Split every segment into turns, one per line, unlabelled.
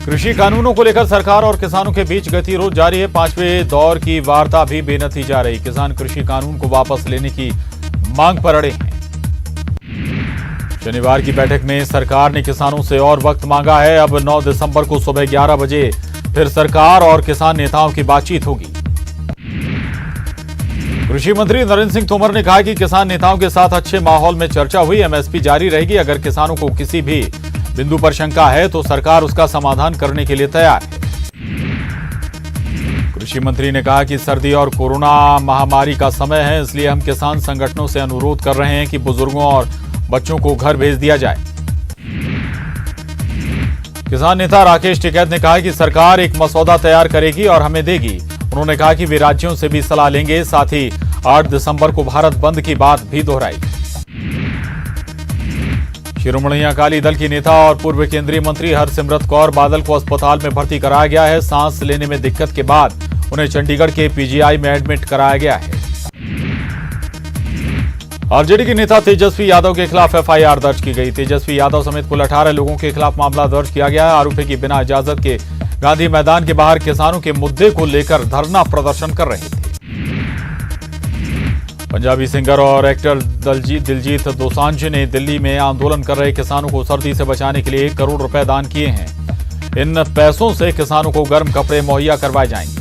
कृषि कानूनों को लेकर सरकार और किसानों के बीच गतिरोध जारी है। 5वें दौर की वार्ता भी बेनतीजा रही। किसान कृषि कानून को वापस लेने की मांग पर अड़े हैं। शनिवार की बैठक में सरकार ने किसानों से और वक्त मांगा है। अब 9 दिसंबर को सुबह 11 बजे फिर सरकार और किसान नेताओं की बातचीत होगी। कृषि मंत्री नरेंद्र सिंह तोमर ने कहा कि किसान नेताओं के साथ अच्छे माहौल में चर्चा हुई। एमएसपी जारी रहेगी। अगर किसानों को किसी भी बिंदु पर शंका है तो सरकार उसका समाधान करने के लिए तैयार है। कृषि मंत्री ने कहा कि सर्दी और कोरोना महामारी का समय है, इसलिए हम किसान संगठनों से अनुरोध कर रहे हैं कि बुजुर्गों और बच्चों को घर भेज दिया जाए। किसान नेता राकेश टिकैत ने कहा कि सरकार एक मसौदा तैयार करेगी और हमें देगी। उन्होंने कहा कि वे राज्यों से भी सलाह लेंगे। साथ ही 8 दिसंबर को भारत बंद की बात भी दोहराई। शिरोमणि अकाली दल की नेता और पूर्व केंद्रीय मंत्री हरसिमरत कौर बादल को अस्पताल में भर्ती कराया गया है। सांस लेने में दिक्कत के बाद उन्हें चंडीगढ़ के पीजीआई में एडमिट कराया गया है। आरजेडी के नेता तेजस्वी यादव के खिलाफ एफआईआर दर्ज की गई। तेजस्वी यादव समेत कुल 18 लोगों के खिलाफ मामला दर्ज किया गया है। आरोपी की बिना इजाजत के गांधी मैदान के बाहर किसानों के मुद्दे को लेकर धरना प्रदर्शन कर रहे थे। पंजाबी सिंगर और एक्टर दिलजीत दोसांझ ने दिल्ली में आंदोलन कर रहे किसानों को सर्दी से बचाने के लिए 1 करोड़ रुपए दान किए हैं। इन पैसों से किसानों को गर्म कपड़े मुहैया करवाए जाएंगे।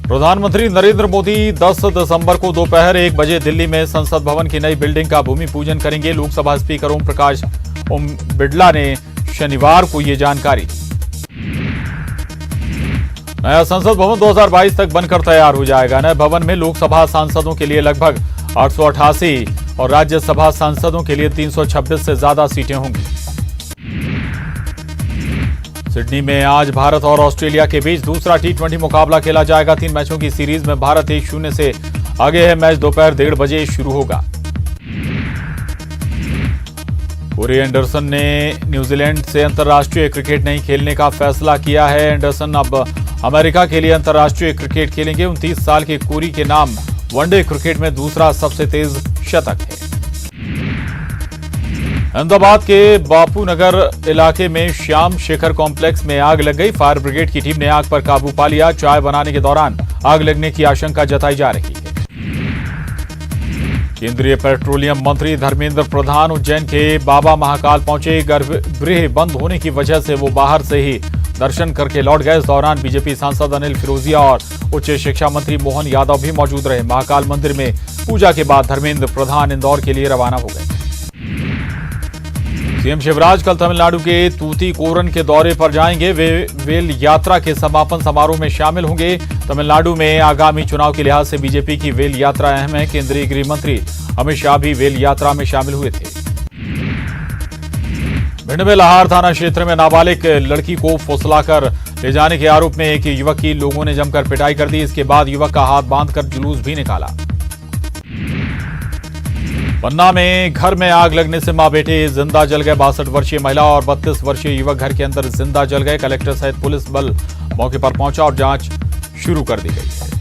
प्रधानमंत्री नरेंद्र मोदी 10 दिसंबर को दोपहर 1 बजे दिल्ली में संसद भवन की नई बिल्डिंग का भूमि पूजन करेंगे। लोकसभा स्पीकर ओम बिड़ला ने शनिवार को ये जानकारी दी। नया संसद भवन 2022 तक बनकर तैयार हो जाएगा। नए भवन में लोकसभा सांसदों के लिए लगभग 888 और राज्यसभा सांसदों के लिए 326 से ज्यादा सीटें होंगी। सिडनी में आज भारत और ऑस्ट्रेलिया के बीच दूसरा T20 मुकाबला खेला जाएगा। 3 मैचों की सीरीज में भारत 1-0 से आगे है। मैच दोपहर 1:30 बजे शुरू होगा। कोरी एंडरसन ने न्यूजीलैंड से अंतर्राष्ट्रीय क्रिकेट नहीं खेलने का फैसला किया है। एंडरसन अब अमेरिका के लिए अंतर्राष्ट्रीय क्रिकेट खेलेंगे। 29 साल के कोरी के नाम वनडे क्रिकेट में दूसरा सबसे तेज शतक है। अहमदाबाद के बापू नगर इलाके में श्याम शेखर कॉम्प्लेक्स में आग लग गई। फायर ब्रिगेड की टीम ने आग पर काबू पा लिया। चाय बनाने के दौरान आग लगने की आशंका जताई जा रही है। केंद्रीय पेट्रोलियम मंत्री धर्मेंद्र प्रधान उज्जैन के बाबा महाकाल पहुंचे। गर्भगृह बंद होने की वजह से वो बाहर से ही दर्शन करके लौट गए। इस दौरान बीजेपी सांसद अनिल फिरोजिया और उच्च शिक्षा मंत्री मोहन यादव भी मौजूद रहे। महाकाल मंदिर में पूजा के बाद धर्मेंद्र प्रधान इंदौर के लिए रवाना हो गए। सीएम शिवराज कल तमिलनाडु के तूतीकोरन के दौरे पर जाएंगे। वे वेल यात्रा के समापन समारोह में शामिल होंगे। तमिलनाडु में आगामी चुनाव के लिहाज से बीजेपी की वेल यात्रा अहम है। केंद्रीय गृह मंत्री अमित शाह भी वेल यात्रा में शामिल हुए थे। भिंड में लाहार थाना क्षेत्र में नाबालिग लड़की को फुसलाकर ले जाने के आरोप में एक युवक की लोगों ने जमकर पिटाई कर दी। इसके बाद युवक का हाथ बांधकर जुलूस भी निकाला। पन्ना में घर में आग लगने से मां बेटे जिंदा जल गए। 62 वर्षीय महिला और 32 वर्षीय युवक घर के अंदर जिंदा जल गए। कलेक्टर सहित पुलिस बल मौके पर पहुंचा और जांच शुरू कर दी गई है।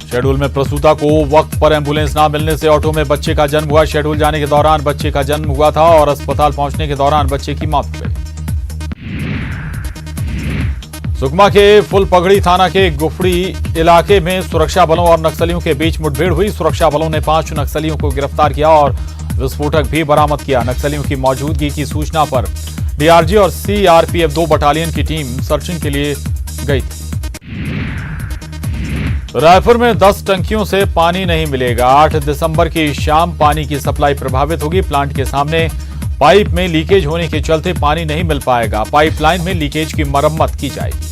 शहडोल में प्रसूता को वक्त पर एम्बुलेंस न मिलने से ऑटो में बच्चे का जन्म हुआ। शहडोल जाने के दौरान बच्चे का जन्म हुआ था और अस्पताल पहुंचने के दौरान बच्चे की मौत हो गई। सुकमा के फुलपगड़ी थाना के गुफड़ी इलाके में सुरक्षा बलों और नक्सलियों के बीच मुठभेड़ हुई। सुरक्षा बलों ने 5 नक्सलियों को गिरफ्तार किया और विस्फोटक भी बरामद किया। नक्सलियों की मौजूदगी की सूचना पर डीआरजी और सीआरपीएफ 2 बटालियन की टीम सर्चिंग के लिए गई थी। रायपुर में 10 टंकियों से पानी नहीं मिलेगा। 8 दिसंबर की शाम पानी की सप्लाई प्रभावित होगी। प्लांट के सामने पाइप में लीकेज होने के चलते पानी नहीं मिल पाएगा। पाइपलाइन में लीकेज की मरम्मत की जाएगी।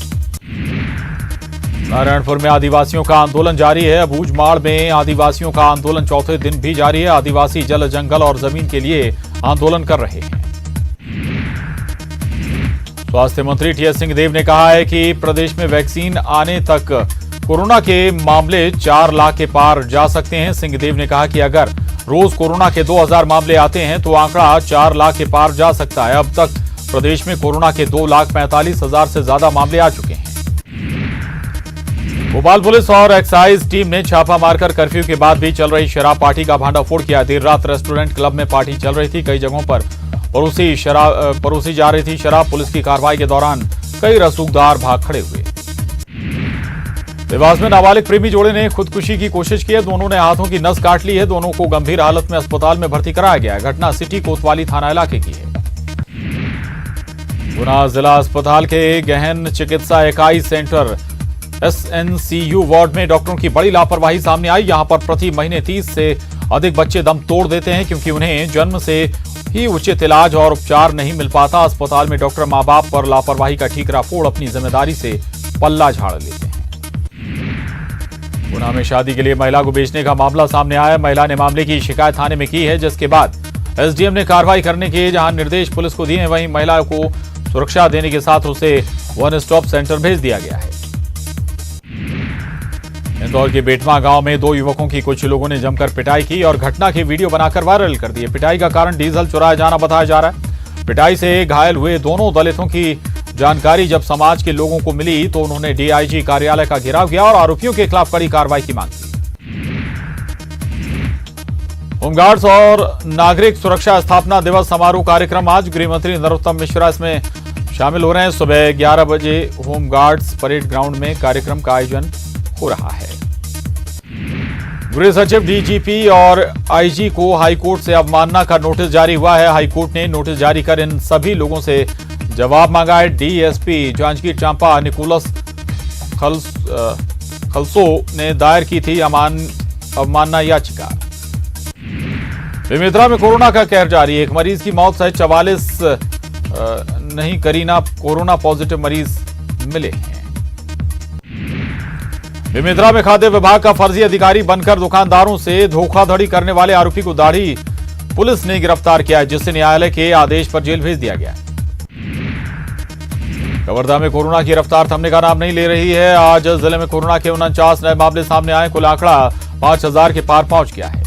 नारायणपुर में आदिवासियों का आंदोलन जारी है। अबूझमाड़ में आदिवासियों का आंदोलन चौथे दिन भी जारी है। आदिवासी जल, जंगल और जमीन के लिए आंदोलन कर रहे हैं। स्वास्थ्य मंत्री टीएस सिंहदेव ने कहा है कि प्रदेश में वैक्सीन आने तक कोरोना के मामले 4 लाख के पार जा सकते हैं। सिंहदेव ने कहा कि अगर रोज कोरोना के 2000 मामले आते हैं तो आंकड़ा 4 लाख के पार जा सकता है। अब तक प्रदेश में कोरोना के 2,45,000 से ज्यादा मामले आ चुके हैं। भोपाल पुलिस और एक्साइज टीम ने छापा मारकर कर्फ्यू के बाद भी चल रही शराब पार्टी का भांडाफोड़ किया। देर रात रेस्टोरेंट क्लब में पार्टी चल रही थी। कई जगहों पर परोसी जा रही थी शराब। पुलिस की कार्रवाई के दौरान कई रसूखदार भाग खड़े हुए। देवास में नाबालिग प्रेमी जोड़े ने खुदकुशी की कोशिश की है। दोनों ने हाथों की नस काट ली है। दोनों को गंभीर हालत में अस्पताल में भर्ती कराया गया है। घटना सिटी कोतवाली थाना इलाके की है। गुना जिला अस्पताल के गहन चिकित्सा इकाई सेंटर SNCU वार्ड में डॉक्टरों की बड़ी लापरवाही सामने आई। यहां पर प्रति महीने 30 से अधिक बच्चे दम तोड़ देते हैं क्योंकि उन्हें जन्म से ही उचित इलाज और उपचार नहीं मिल पाता। अस्पताल में डॉक्टर मां बाप पर लापरवाही का ठीकरा फोड़ अपनी जिम्मेदारी से पल्ला झाड़ लेते हैं। गुना में शादी के लिए महिला को बेचने का मामला सामने आया। महिला ने मामले की शिकायत थाने में की है, जिसके बाद SDM ने कार्रवाई करने के जहां निर्देश पुलिस को दिए हैं, वहीं महिला को सुरक्षा देने के साथ उसे वन स्टॉप सेंटर भेज दिया गया है। इंदौर के बेटमा गांव में 2 युवकों की कुछ लोगों ने जमकर पिटाई की और घटना के वीडियो बनाकर वायरल कर दिए। पिटाई का कारण डीजल चुराया जाना बताया जा रहा है। पिटाई से घायल हुए दोनों दलितों की जानकारी जब समाज के लोगों को मिली तो उन्होंने DIG कार्यालय का घेराव किया और आरोपियों के खिलाफ कड़ी कार्रवाई की मांग की। होमगार्ड्स और नागरिक सुरक्षा स्थापना दिवस समारोह कार्यक्रम आज। गृहमंत्री नरोत्तम मिश्रा इसमें शामिल हो रहे हैं। सुबह 11 बजे होमगार्ड्स परेड ग्राउंड में कार्यक्रम का आयोजन हो रहा है। गृह सचिव DGP और IG को हाईकोर्ट से अवमानना का नोटिस जारी हुआ है। हाईकोर्ट ने नोटिस जारी कर इन सभी लोगों से जवाब मांगा है। DSP जांजगीर चांपा निकोलस खलसो ने दायर की थी अवमानना याचिका। बेमेतरा में कोरोना का कहर जारी। एक मरीज की मौत सहित 44 करीना कोरोना पॉजिटिव मरीज मिले हैं। बेमेतरा में खाद्य विभाग का फर्जी अधिकारी बनकर दुकानदारों से धोखाधड़ी करने वाले आरोपी को दाढ़ी पुलिस ने गिरफ्तार किया है, जिसे न्यायालय के आदेश पर जेल भेज दिया गया है। कवर्धा में कोरोना की रफ्तार थमने का नाम नहीं ले रही है। आज जिले में कोरोना के 49 नए मामले सामने आए। कुल आंकड़ा 5000 के पार पहुंच गया है।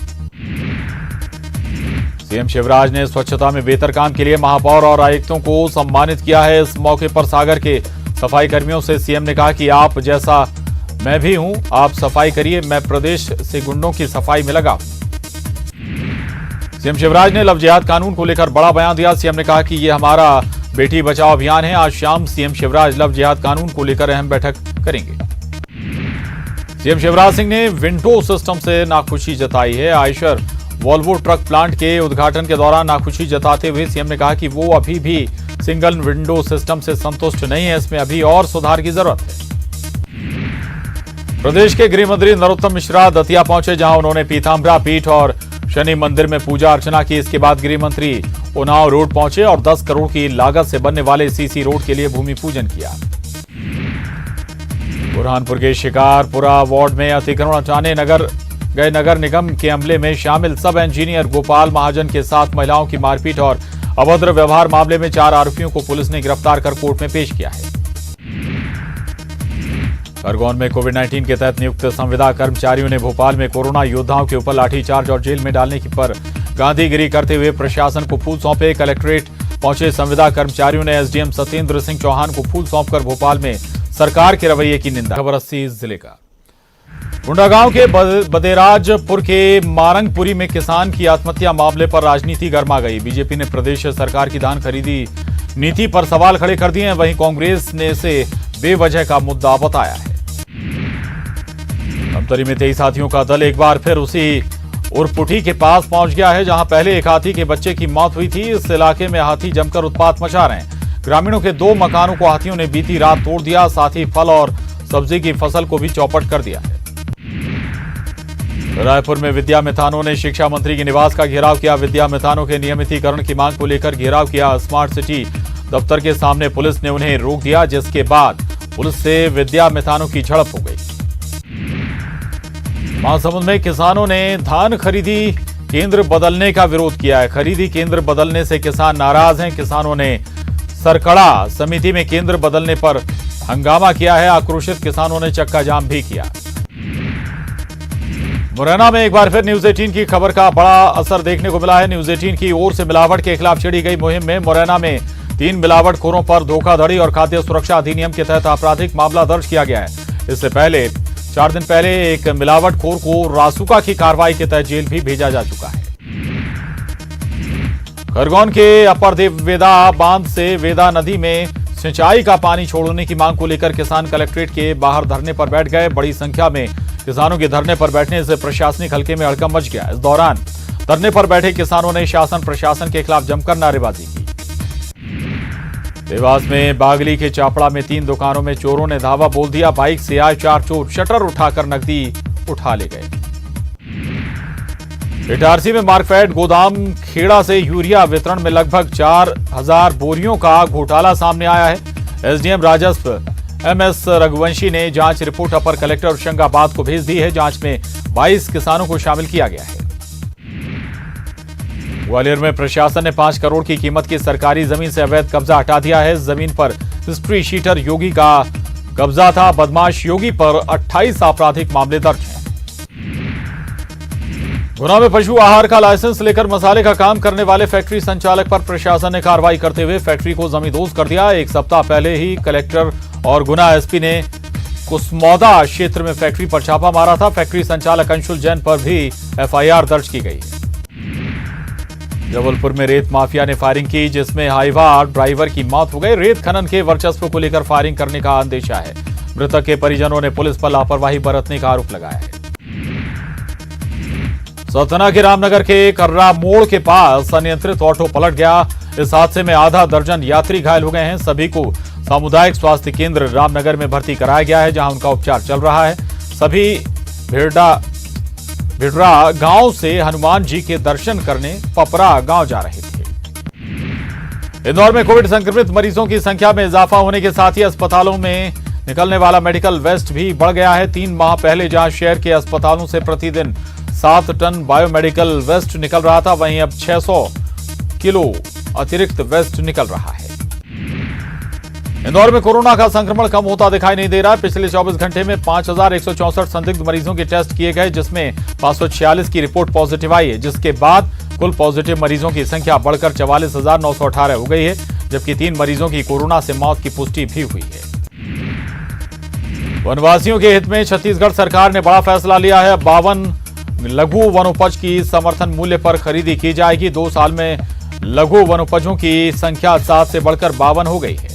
सीएम शिवराज ने स्वच्छता में बेहतर काम के लिए महापौर और आयुक्तों को सम्मानित किया है। इस मौके पर सागर के सफाई कर्मियों से सीएम ने कहा कि आप जैसा मैं भी हूं, आप सफाई करिए, मैं प्रदेश से गुंडों की सफाई में लगा हूं। सीएम शिवराज ने लव जिहाद कानून को लेकर बड़ा बयान दिया। सीएम ने कहा कि यह हमारा बेटी बचाओ अभियान है। आज शाम सीएम शिवराज लव जिहाद कानून को लेकर अहम बैठक करेंगे। सीएम शिवराज सिंह ने विंडो सिस्टम से नाखुशी जताई है। आयशर वॉल्वो ट्रक प्लांट के उद्घाटन के दौरान नाखुशी जताते हुए सीएम ने कहा कि वो अभी भी सिंगल विंडो सिस्टम से संतुष्ट नहीं है, इसमें अभी और सुधार की जरूरत है। प्रदेश के गृह मंत्री नरोत्तम मिश्रा दतिया पहुंचे, जहां उन्होंने पीताम्बरा पीठ और शनि मंदिर में पूजा अर्चना की। इसके बाद गृह मंत्री उन्नाव रोड पहुंचे और 10 करोड़ की लागत से बनने वाले CC रोड के लिए भूमि पूजन किया। बुरहानपुर के शिकारपुरा वार्ड में अतिक्रमण हटाने गए नगर निगम के अमले में शामिल सब इंजीनियर गोपाल महाजन के साथ महिलाओं की मारपीट और अभद्र व्यवहार मामले में 4 आरोपियों को पुलिस ने गिरफ्तार कर कोर्ट में पेश किया है। खरगोन में कोविड-19 के तहत नियुक्त संविदा कर्मचारियों ने भोपाल में कोरोना योद्धाओं के ऊपर लाठीचार्ज और जेल में डालने की पर गांधीगिरी करते हुए प्रशासन को फूल सौंपे। कलेक्ट्रेट पहुंचे संविदा कर्मचारियों ने SDM सत्येंद्र सिंह चौहान को फूल सौंपकर भोपाल में सरकार के रवैये की निंदा। खबर 80 जिले का गुंडागांव के बदेराजपुर के मारंगपुरी में किसान की आत्महत्या मामले पर राजनीति गर्मा गई। बीजेपी ने प्रदेश सरकार की धान खरीदी नीति पर सवाल खड़े कर दिए हैं, वहीं कांग्रेस ने इसे बेवजह का मुद्दा बताया है। धमतरी में 23 हाथियों का दल एक बार फिर उसी उरपुठी के पास पहुंच गया है, जहां पहले एक हाथी के बच्चे की मौत हुई थी। इस इलाके में हाथी जमकर उत्पात मचा रहे हैं। ग्रामीणों के 2 मकानों को हाथियों ने बीती रात तोड़ दिया, साथ ही फल और सब्जी की फसल को भी चौपट कर दिया है। रायपुर में विद्या मितानों ने शिक्षा मंत्री के निवास का घेराव किया। विद्या मितानों के नियमितीकरण की मांग को लेकर घेराव किया। स्मार्ट सिटी दफ्तर के सामने पुलिस ने उन्हें रोक दिया, जिसके बाद पुलिस से विद्या मितानों की झड़प हो गई। महासमुंद में किसानों ने धान खरीदी केंद्र बदलने का विरोध किया है। खरीदी केंद्र बदलने से किसान नाराज हैं। किसानों ने सरकड़ा समिति में केंद्र बदलने पर हंगामा किया है। आक्रोशित किसानों ने चक्का जाम भी किया। मुरैना में एक बार फिर न्यूज 18 की खबर का बड़ा असर देखने को मिला है। न्यूज 18 की ओर से मिलावट के खिलाफ छेड़ी गई मुहिम में मुरैना में 3 मिलावटखोरों पर धोखाधड़ी और खाद्य सुरक्षा अधिनियम के तहत आपराधिक मामला दर्ज किया गया है। इससे पहले 4 दिन पहले एक मिलावटखोर को रासुका की कार्रवाई के तहत जेल भी भेजा जा चुका है। खरगोन के अपर वेदा बांध से वेदा नदी में सिंचाई का पानी छोड़ने की मांग को लेकर किसान कलेक्ट्रेट के बाहर धरने पर बैठ गए। बड़ी संख्या में किसानों के धरने पर बैठने से प्रशासनिक हलके में हड़कंप मच गया। इस दौरान धरने पर बैठे किसानों ने शासन प्रशासन के खिलाफ जमकर नारेबाजी की। देवास में बागली के चापड़ा में 3 दुकानों में चोरों ने धावा बोल दिया। बाइक से आए 4 चोर शटर उठाकर नकदी उठा ले गए। इटारसी में मार्कफेड गोदाम खेड़ा से यूरिया वितरण में लगभग 4000 बोरियों का घोटाला सामने आया है। एसडीएम राजस्व एमएस रघुवंशी ने जांच रिपोर्ट अपर कलेक्टर होशंगाबाद को भेज दी है। जांच में 22 किसानों को शामिल किया गया है। ग्वालियर में प्रशासन ने 5 करोड़ की कीमत की सरकारी जमीन से अवैध कब्जा हटा दिया है। जमीन पर हिस्ट्री शीटर योगी का कब्जा था। बदमाश योगी पर 28 आपराधिक मामले दर्ज हैं। गुना में पशु आहार का लाइसेंस लेकर मसाले का काम करने वाले फैक्ट्री संचालक पर प्रशासन ने कार्रवाई करते हुए फैक्ट्री को जमींदोज कर दिया। 1 सप्ताह पहले ही कलेक्टर और गुना एसपी ने कुसमौदा क्षेत्र में फैक्ट्री पर छापा मारा था। फैक्ट्री संचालक अंशुल जैन पर भी एफआईआर दर्ज की गई है। जबलपुर में रेत माफिया ने फायरिंग की, जिसमें हाईवा ड्राइवर की मौत हो गई। रेत खनन के वर्चस्व को लेकर फायरिंग करने का अंदेशा है। मृतक के परिजनों ने पुलिस पर लापरवाही बरतने का आरोप लगाया है। सतना के रामनगर के कर्रा मोड़ के पास अनियंत्रित ऑटो पलट गया। इस हादसे में आधा दर्जन यात्री घायल हो गए हैं। सभी को सामुदायिक स्वास्थ्य केंद्र रामनगर में भर्ती कराया गया है, जहां उनका उपचार चल रहा है। सभी भिडरा गांव से हनुमान जी के दर्शन करने पपरा गांव जा रहे थे। इंदौर में कोविड संक्रमित मरीजों की संख्या में इजाफा होने के साथ ही अस्पतालों में निकलने वाला मेडिकल वेस्ट भी बढ़ गया है। 3 माह पहले जहां शहर के अस्पतालों से प्रतिदिन 7 टन बायोमेडिकल वेस्ट निकल रहा था, वहीं अब 600 किलो अतिरिक्त वेस्ट निकल रहा है। इंदौर में कोरोना का संक्रमण कम होता दिखाई नहीं दे रहा है। पिछले 24 घंटे में 5164 संदिग्ध मरीजों के टेस्ट किए गए, जिसमें 546 की रिपोर्ट पॉजिटिव आई है, जिसके बाद कुल पॉजिटिव मरीजों की संख्या बढ़कर 44,918 हो गई है, जबकि 3 मरीजों की कोरोना से मौत की पुष्टि भी हुई है। वनवासियों के हित में छत्तीसगढ़ सरकार ने बड़ा फैसला लिया है। 52 लघु वनोपज की समर्थन मूल्य पर खरीदी की जाएगी। 2 साल में लघु वनोपजों की संख्या 7 से बढ़कर 52 हो गई है।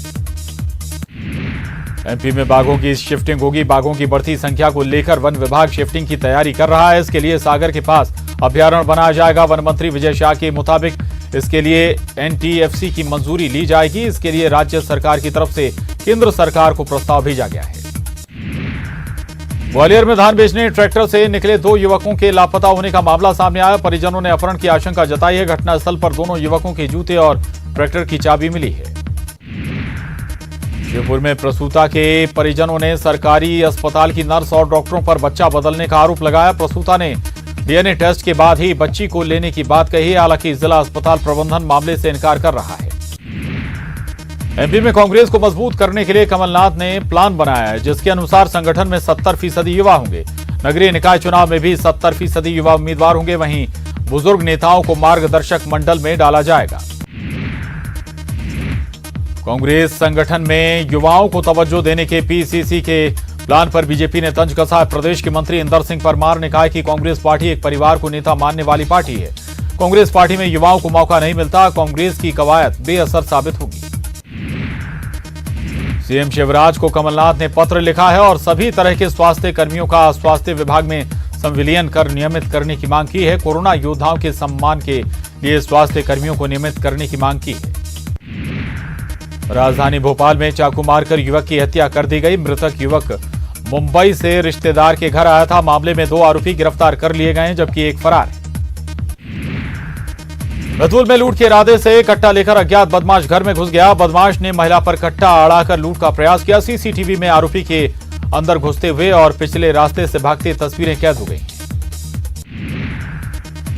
एमपी में बाघों की शिफ्टिंग होगी। बाघों की बढ़ती संख्या को लेकर वन विभाग शिफ्टिंग की तैयारी कर रहा है। इसके लिए सागर के पास अभ्यारण्य बनाया जाएगा। वन मंत्री विजय शाह के मुताबिक इसके लिए एनटीएफसी की मंजूरी ली जाएगी। इसके लिए राज्य सरकार की तरफ से केंद्र सरकार को प्रस्ताव भेजा गया है। ग्वालियर में धान बेचने ट्रैक्टर से निकले 2 युवकों के लापता होने का मामला सामने आया। परिजनों ने अपहरण की आशंका जताई है। घटनास्थल पर दोनों युवकों के जूते और ट्रैक्टर की चाबी मिली है। शिवपुर में प्रसूता के परिजनों ने सरकारी अस्पताल की नर्स और डॉक्टरों पर बच्चा बदलने का आरोप लगाया। प्रसूता ने डीएनए टेस्ट के बाद ही बच्ची को लेने की बात कही। हालांकि जिला अस्पताल प्रबंधन मामले से इनकार कर रहा है। एमपी में कांग्रेस को मजबूत करने के लिए कमलनाथ ने प्लान बनाया है, जिसके अनुसार संगठन में 70% युवा होंगे। नगरीय निकाय चुनाव में भी 70% युवा उम्मीदवार होंगे। वहीं बुजुर्ग नेताओं को मार्गदर्शक मंडल में डाला जाएगा। कांग्रेस संगठन में युवाओं को तवज्जो देने के पीसीसी के प्लान पर बीजेपी ने तंज कसा है। प्रदेश के मंत्री इंदर सिंह परमार ने कहा कि कांग्रेस पार्टी एक परिवार को नेता मानने वाली पार्टी है। कांग्रेस पार्टी में युवाओं को मौका नहीं मिलता। कांग्रेस की कवायद बेअसर साबित होगी। सीएम शिवराज को कमलनाथ ने पत्र लिखा है और सभी तरह के स्वास्थ्य कर्मियों का स्वास्थ्य विभाग में संविलियन कर नियमित करने की मांग की है। कोरोना योद्धाओं के सम्मान के लिए स्वास्थ्य कर्मियों को नियमित करने की मांग की है। राजधानी भोपाल में चाकू मारकर युवक की हत्या कर दी गई। मृतक युवक मुंबई से रिश्तेदार के घर आया था। मामले में 2 आरोपी गिरफ्तार कर लिए गए हैं, जबकि एक फरार है। बैतूल में लूट के इरादे से कट्टा लेकर अज्ञात बदमाश घर में घुस गया। बदमाश ने महिला पर कट्टा अड़ाकर लूट का प्रयास किया। सीसीटीवी में आरोपी के अंदर घुसते हुए और पिछले रास्ते से भागती तस्वीरें कैद हो गई।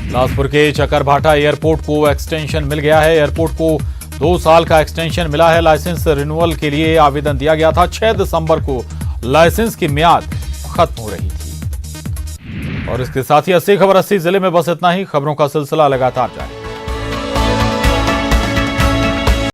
बिलासपुर के चकरभाटा एयरपोर्ट को एक्सटेंशन मिल गया है। एयरपोर्ट को 2 साल का एक्सटेंशन मिला है। लाइसेंस रिन्यूअल के लिए आवेदन दिया गया था। 6 दिसंबर को लाइसेंस की मियाद खत्म हो रही थी। और इसके साथ ही 80 खबर 80 जिले में बस इतना ही। खबरों का सिलसिला लगातार जारी।